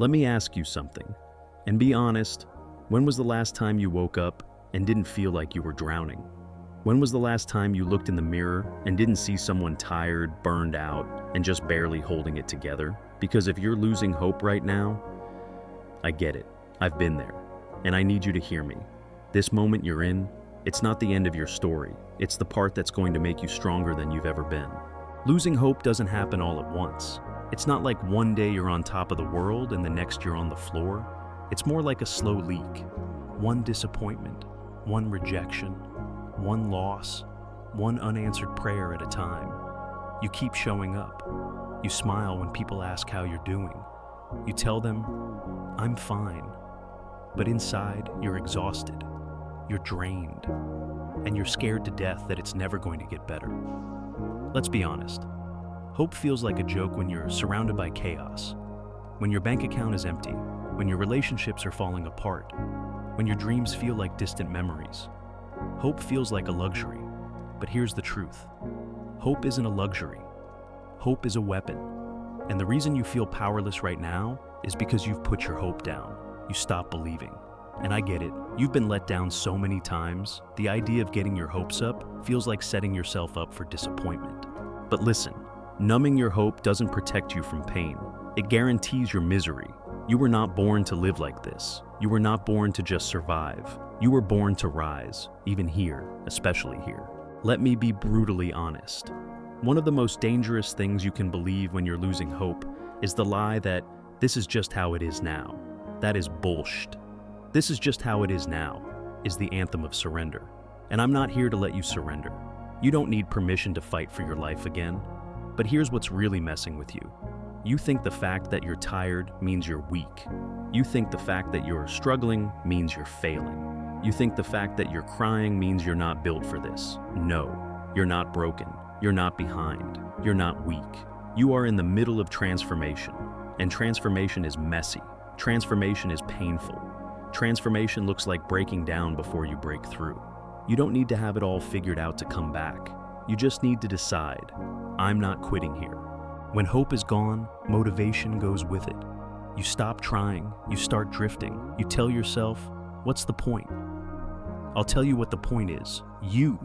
Let me ask you something, and be honest. When was the last time you woke up and didn't feel like you were drowning? When was the last time you looked in the mirror and didn't see someone tired, burned out, and just barely holding it together? Because if you're losing hope right now, I get it. I've been there, and I need you to hear me. This moment you're in, it's not the end of your story. It's the part that's going to make you stronger than you've ever been. Losing hope doesn't happen all at once. It's not like one day you're on top of the world and the next you're on the floor. It's more like a slow leak. One disappointment, one rejection, one loss, one unanswered prayer at a time. You keep showing up. You smile when people ask how you're doing. You tell them, "I'm fine." But inside, you're exhausted. You're drained. And you're scared to death that it's never going to get better. Let's be honest. Hope feels like a joke when you're surrounded by chaos. When your bank account is empty. When your relationships are falling apart. When your dreams feel like distant memories. Hope feels like a luxury. But here's the truth. Hope isn't a luxury. Hope is a weapon. And the reason you feel powerless right now is because you've put your hope down. You stopped believing. And I get it. You've been let down so many times. The idea of getting your hopes up feels like setting yourself up for disappointment. But listen, numbing your hope doesn't protect you from pain. It guarantees your misery. You were not born to live like this. You were not born to just survive. You were born to rise, even here, especially here. Let me be brutally honest. One of the most dangerous things you can believe when you're losing hope is the lie that this is just how it is now. That is bullshit. This is just how it is now, is the anthem of surrender. And I'm not here to let you surrender. You don't need permission to fight for your life again. But here's what's really messing with you. You think the fact that you're tired means you're weak. You think the fact that you're struggling means you're failing. You think the fact that you're crying means you're not built for this. No, you're not broken. You're not behind. You're not weak. You are in the middle of transformation. And transformation is messy. Transformation is painful. Transformation looks like breaking down before you break through. You don't need to have it all figured out to come back. You just need to decide, I'm not quitting here. When hope is gone, motivation goes with it. You stop trying, you start drifting. You tell yourself, what's the point? I'll tell you what the point is. You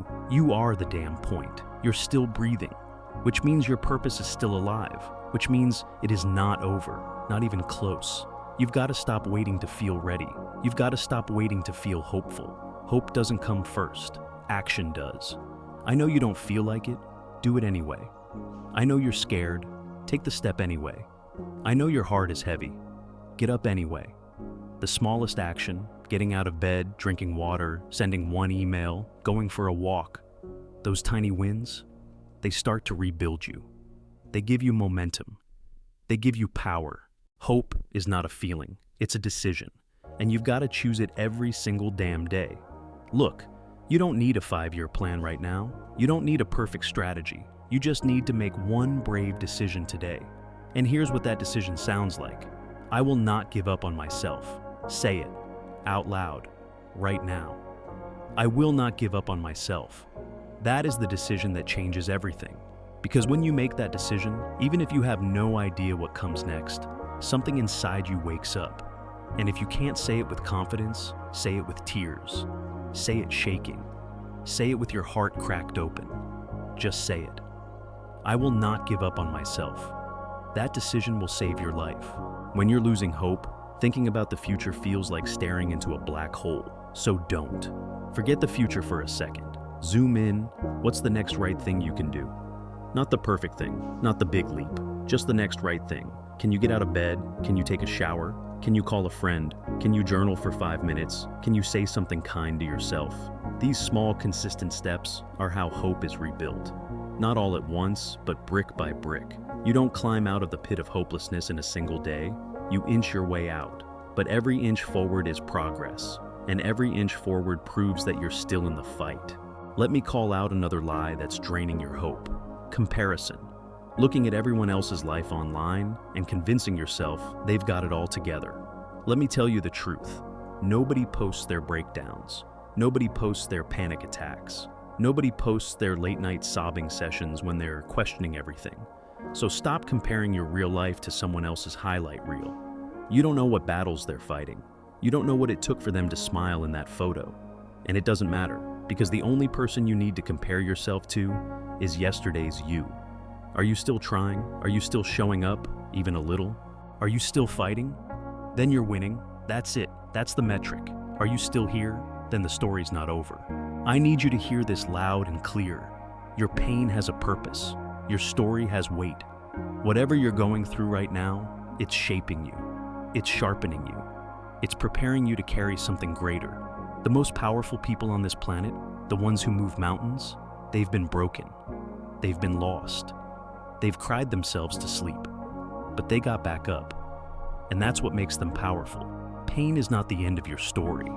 are the damn point. You're still breathing, which means your purpose is still alive, which means it is not over, not even close. You've got to stop waiting to feel ready. You've got to stop waiting to feel hopeful. Hope doesn't come first. Action does. I know you don't feel like it. Do it anyway. I know you're scared. Take the step anyway. I know your heart is heavy. Get up anyway. The smallest action, getting out of bed, drinking water, sending one email, going for a walk, those tiny wins, they start to rebuild you. They give you momentum. They give you power. Hope is not a feeling, it's a decision. And you've got to choose it every single damn day. Look, you don't need a 5-year plan right now. You don't need a perfect strategy. You just need to make one brave decision today. And here's what that decision sounds like. I will not give up on myself. Say it, out loud, right now. I will not give up on myself. That is the decision that changes everything. Because when you make that decision, even if you have no idea what comes next, something inside you wakes up. And if you can't say it with confidence, say it with tears. Say it shaking. Say it with your heart cracked open. Just say it. I will not give up on myself. That decision will save your life. When you're losing hope, thinking about the future feels like staring into a black hole. So don't. Forget the future for a second. Zoom in. What's the next right thing you can do? Not the perfect thing, not the big leap, just the next right thing. Can you get out of bed? Can you take a shower? Can you call a friend? Can you journal for 5 minutes? Can you say something kind to yourself? These small, consistent steps are how hope is rebuilt. Not all at once, but brick by brick. You don't climb out of the pit of hopelessness in a single day. You inch your way out. But every inch forward is progress, and every inch forward proves that you're still in the fight. Let me call out another lie that's draining your hope. Comparison. Looking at everyone else's life online and convincing yourself they've got it all together. Let me tell you the truth. Nobody posts their breakdowns. Nobody posts their panic attacks. Nobody posts their late-night sobbing sessions when they're questioning everything. So stop comparing your real life to someone else's highlight reel. You don't know what battles they're fighting. You don't know what it took for them to smile in that photo. And it doesn't matter, because the only person you need to compare yourself to is yesterday's you. Are you still trying? Are you still showing up, even a little? Are you still fighting? Then you're winning. That's it. That's the metric. Are you still here? Then the story's not over. I need you to hear this loud and clear. Your pain has a purpose. Your story has weight. Whatever you're going through right now, it's shaping you. It's sharpening you. It's preparing you to carry something greater. The most powerful people on this planet, the ones who move mountains, they've been broken. They've been lost. They've cried themselves to sleep. But they got back up. And that's what makes them powerful. Pain is not the end of your story.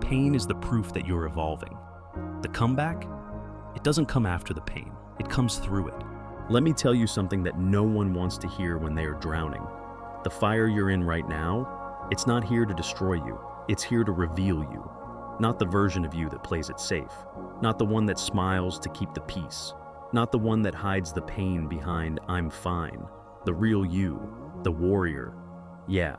Pain is the proof that you're evolving. The comeback? It doesn't come after the pain. It comes through it. Let me tell you something that no one wants to hear when they are drowning. The fire you're in right now, it's not here to destroy you. It's here to reveal you. Not the version of you that plays it safe. Not the one that smiles to keep the peace. Not the one that hides the pain behind "I'm fine." The real you, the warrior. Yeah,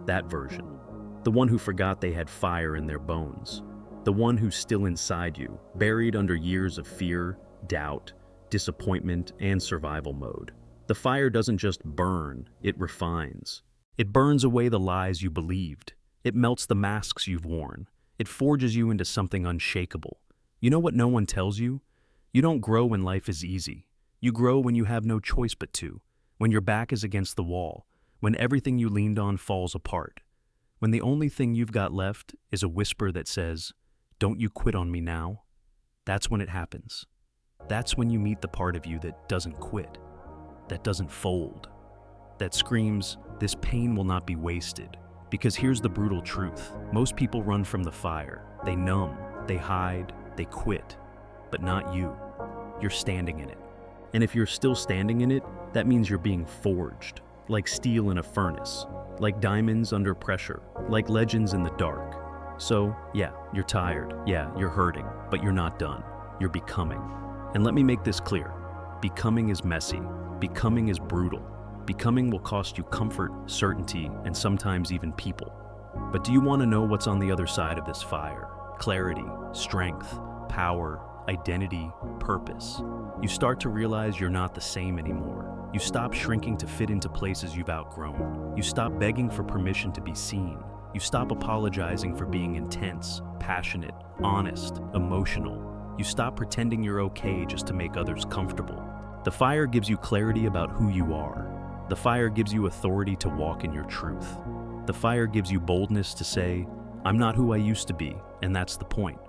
that version. The one who forgot they had fire in their bones. The one who's still inside you, buried under years of fear, doubt, disappointment, and survival mode. The fire doesn't just burn, it refines. It burns away the lies you believed. It melts the masks you've worn. It forges you into something unshakable. You know what no one tells you? You don't grow when life is easy. You grow when you have no choice but to. When your back is against the wall. When everything you leaned on falls apart. When the only thing you've got left is a whisper that says, "Don't you quit on me now." That's when it happens. That's when you meet the part of you that doesn't quit, that doesn't fold, that screams, "This pain will not be wasted." Because here's the brutal truth. Most people run from the fire. They numb, they hide, they quit. But not you. You're standing in it. And if you're still standing in it, that means you're being forged, like steel in a furnace, like diamonds under pressure, like legends in the dark. So, yeah, you're tired, yeah, you're hurting, but you're not done. You're becoming. And let me make this clear. Becoming is messy. Becoming is brutal. Becoming will cost you comfort, certainty, and sometimes even people. But do you want to know what's on the other side of this fire? Clarity, strength, power, identity, purpose. You start to realize you're not the same anymore. You stop shrinking to fit into places you've outgrown. You stop begging for permission to be seen. You stop apologizing for being intense, passionate, honest, emotional. You stop pretending you're okay just to make others comfortable. The fire gives you clarity about who you are. The fire gives you authority to walk in your truth. The fire gives you boldness to say, "I'm not who I used to be," and that's the point.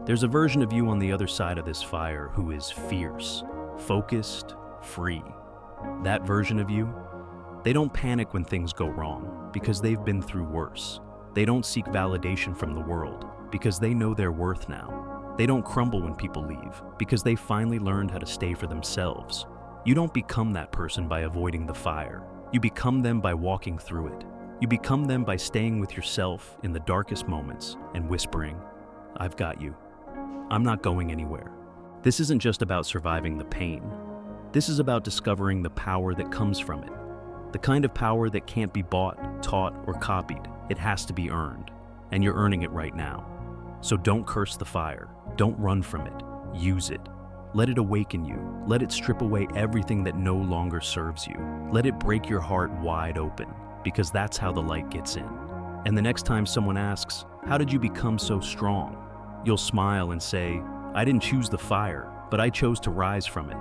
There's a version of you on the other side of this fire who is fierce, focused, free. That version of you, they don't panic when things go wrong because they've been through worse. They don't seek validation from the world because they know their worth now. They don't crumble when people leave because they finally learned how to stay for themselves. You don't become that person by avoiding the fire. You become them by walking through it. You become them by staying with yourself in the darkest moments and whispering, "I've got you. I'm not going anywhere." This isn't just about surviving the pain. This is about discovering the power that comes from it. The kind of power that can't be bought, taught, or copied. It has to be earned. And you're earning it right now. So don't curse the fire. Don't run from it. Use it. Let it awaken you. Let it strip away everything that no longer serves you. Let it break your heart wide open, because that's how the light gets in. And the next time someone asks, "How did you become so strong?" you'll smile and say, "I didn't choose the fire, but I chose to rise from it.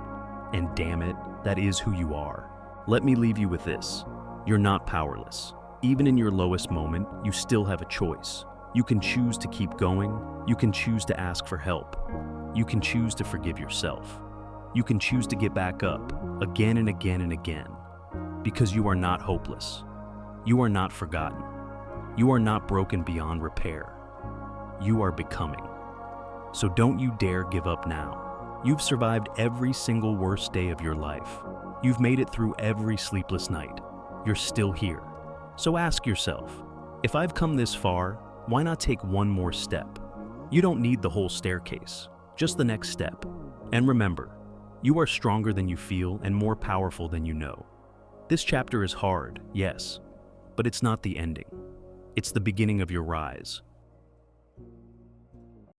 And damn it, that is who you are." Let me leave you with this. You're not powerless. Even in your lowest moment, you still have a choice. You can choose to keep going. You can choose to ask for help. You can choose to forgive yourself. You can choose to get back up again and again and again. Because you are not hopeless. You are not forgotten. You are not broken beyond repair. You are becoming. So don't you dare give up now. You've survived every single worst day of your life. You've made it through every sleepless night. You're still here. So ask yourself, if I've come this far, why not take one more step? You don't need the whole staircase, just the next step. And remember, you are stronger than you feel and more powerful than you know. This chapter is hard, yes, But it's not the ending. It's the beginning of your rise.